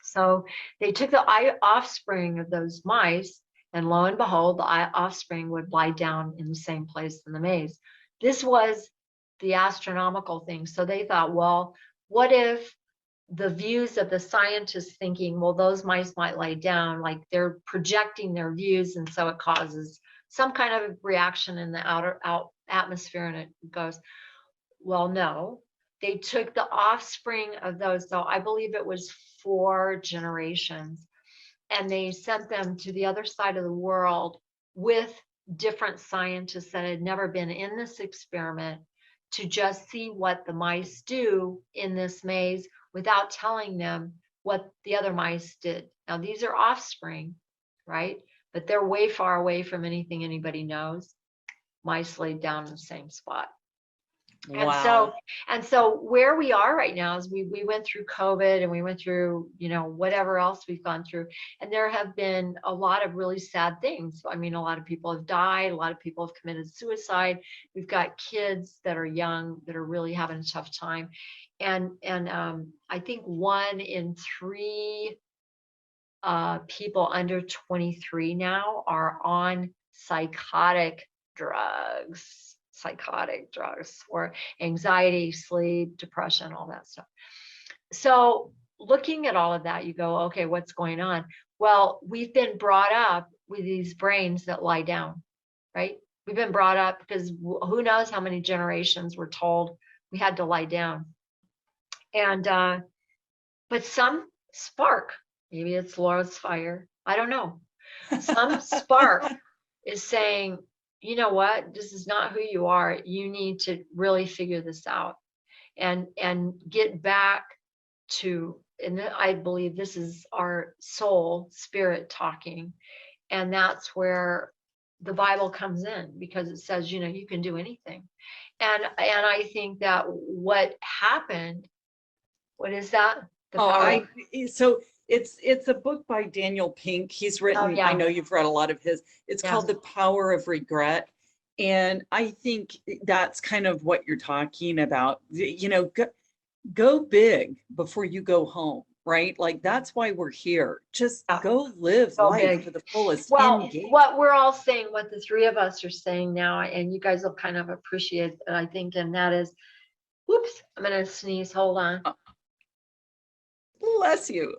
S2: So they took the offspring of those mice, and lo and behold, the offspring would lie down in the same place in the maze. This was the astronomical thing. So they thought, well, what if the views of the scientists thinking, well, those mice might lie down, like they're projecting their views, and so it causes some kind of reaction in the outer atmosphere, and it goes, well, no. They took the offspring of those, so I believe it was 4 generations, and they sent them to the other side of the world with different scientists that had never been in this experiment to just see what the mice do in this maze without telling them what the other mice did. Now, these are offspring, right? But they're way far away from anything anybody knows. Mice laid down in the same spot.
S3: Wow.
S2: And so where we are right now is we went through COVID, and we went through, whatever else we've gone through. And there have been a lot of really sad things. I mean, a lot of people have died. A lot of people have committed suicide. We've got kids that are young that are really having a tough time. And I think 1 in 3 people under 23 now are on psychotic drugs for anxiety, sleep, depression, all that stuff. So looking at all of that, you go, okay, what's going on? Well, we've been brought up with these brains that lie down, right? We've been brought up because who knows how many generations were told we had to lie down. And, but some spark, maybe it's Laura's fire, I don't know. Some spark is saying, you know what, this is not who you are. You need to really figure this out and get back to, and I believe this is our soul spirit talking. And that's where the Bible comes in, because it says, you can do anything. And I think that what happened, what is that?
S3: So it's a book by Daniel Pink. He's written, I know you've read a lot of his. It's called The Power of Regret. And I think that's kind of what you're talking about. Go big before you go home, right? Like, that's why we're here. Just go live life to the fullest.
S2: Well, what we're all saying, what the 3 of us are saying now, and you guys will kind of appreciate it, I think, and that is, whoops, I'm going to sneeze. Hold on.
S3: Bless you.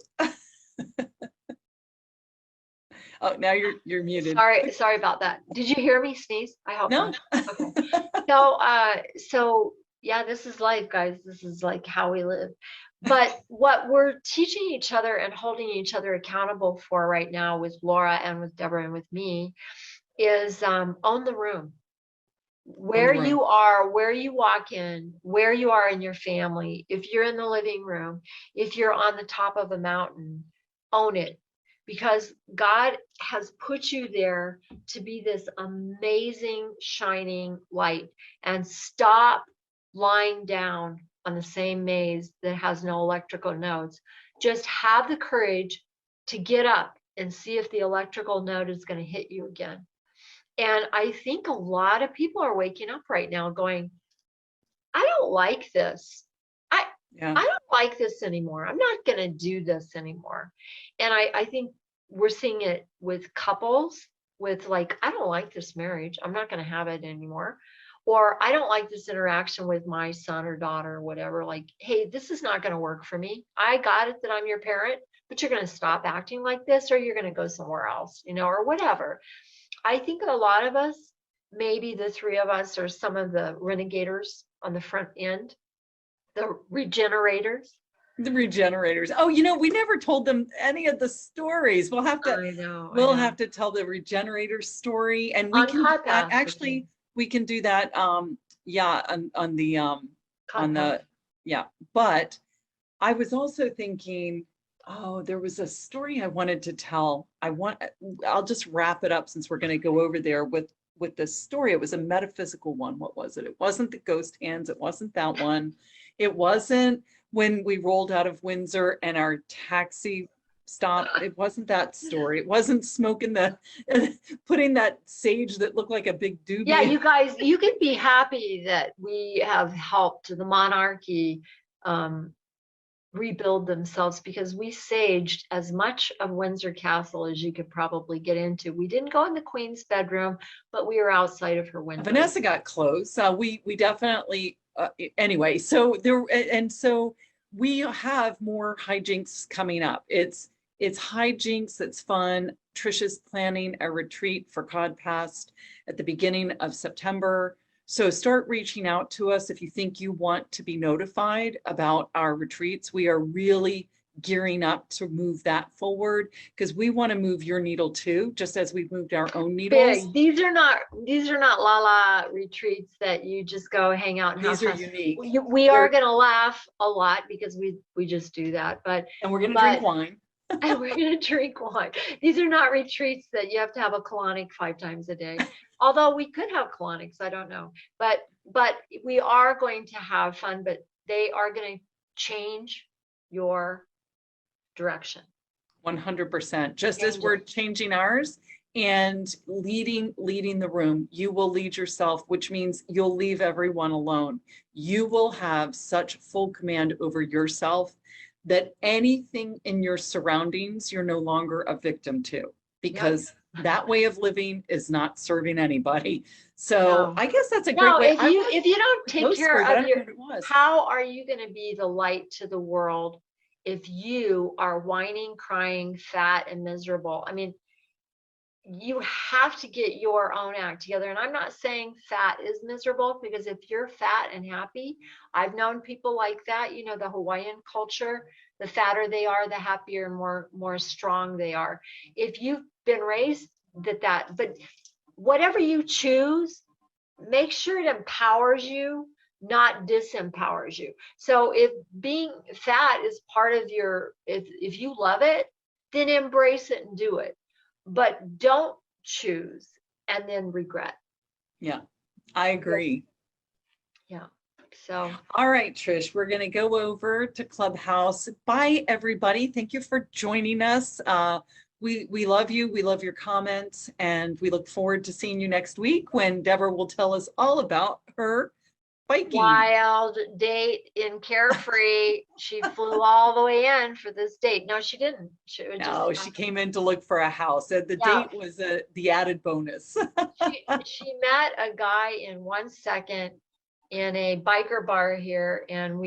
S3: Oh, now you're muted.
S2: Sorry about that. Did you hear me sneeze? I hope
S3: no.
S2: Not. Okay. So yeah, this is life, guys. This is like how we live. But what we're teaching each other and holding each other accountable for right now with Laura and with Deborah and with me is own the room. Where you are, where you walk in, where you are in your family, if you're in the living room, if you're on the top of a mountain, own it. Because God has put you there to be this amazing shining light. And stop lying down on the same maze that has no electrical nodes. Just have the courage to get up and see if the electrical node is going to hit you again. And I think a lot of people are waking up right now going, I don't like this. I don't like this anymore. I'm not going to do this anymore. And I think we're seeing it with couples with like, I don't like this marriage. I'm not going to have it anymore. Or I don't like this interaction with my son or daughter or whatever. Like, hey, this is not going to work for me. I got it that I'm your parent, but you're going to stop acting like this, or you're going to go somewhere else, or whatever. I think a lot of us, maybe the 3 of us are some of the renegators on the front end, the regenerators.
S3: The regenerators. Oh, we never told them any of the stories. We'll have to. I know. Have to tell the regenerator story, and we can do that. Actually, we can do that. On the But I was also thinking, there was a story I wanted to tell. I'll just wrap it up since we're going to go over there with this story. It was a metaphysical one. What was it? It wasn't the ghost hands. It wasn't that one. It wasn't when we rolled out of Windsor and our taxi stop. It wasn't that story. It wasn't smoking putting that sage that looked like a big doobie.
S2: Yeah, you guys, you can be happy that we have helped the monarchy rebuild themselves, because we saged as much of Windsor Castle as you could probably get into. We didn't go in the Queen's bedroom, but we were outside of her window.
S3: Vanessa got close. We definitely anyway. So we have more hijinks coming up. It's hijinks. It's fun. Trish is planning a retreat for CodPast at the beginning of September. So start reaching out to us if you think you want to be notified about our retreats. We are really gearing up to move that forward, because we want to move your needle too, just as we've moved our own needles.
S2: Big. These are not la retreats that you just go hang out and
S3: these are unique.
S2: We are going to laugh a lot because we just do that,
S3: and we're going to drink wine.
S2: And we're going to drink wine. These are not retreats that you have to have a colonic 5 times a day. Although we could have colonics, I don't know. But we are going to have fun, but they are going to change your direction.
S3: 100%. Just as we're changing ours and leading the room, you will lead yourself, which means you'll leave everyone alone. You will have such full command over yourself that anything in your surroundings, you're no longer a victim to, because that way of living is not serving anybody. So I guess that's a great way.
S2: If you don't take care of how are you going to be the light to the world if you are whining, crying, fat, and miserable? I mean, you have to get your own act together. And I'm not saying fat is miserable, because if you're fat and happy, I've known people like that, you know, the Hawaiian culture, the fatter they are, the happier, more strong they are. If you've been raised but whatever you choose, make sure it empowers you, not disempowers you. So if being fat is part of if you love it, then embrace it and do it. But don't choose and then regret.
S3: Yeah, I agree.
S2: Yeah. So,
S3: all right, Trish, we're going to go over to Clubhouse. Bye, everybody. Thank you for joining us. We love you. We love your comments, and we look forward to seeing you next week when Deborah will tell us all about her biking.
S2: Wild date in Carefree. She flew all the way in for this date. No, she didn't. She
S3: came in to look for a house. The date was the added bonus.
S2: she met a guy in 1 second in a biker bar here, and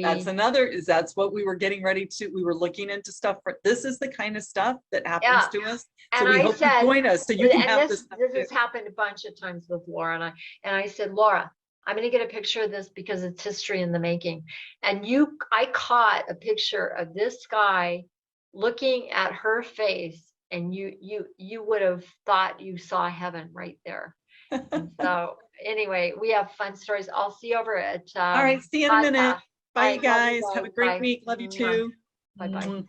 S2: that's what we were getting ready to. We were looking into stuff for. This is the kind of stuff that happens to us. So we hope you join us so you can have this. This has happened a bunch of times with Laura, and I said, Laura, I'm going to get a picture of this because it's history in the making. And I caught a picture of this guy looking at her face, and you would have thought you saw heaven right there. And so anyway, we have fun stories. I'll see you over at
S3: all right, see you in a minute. Bye, you guys. Have a great week. Love you too.
S2: Bye.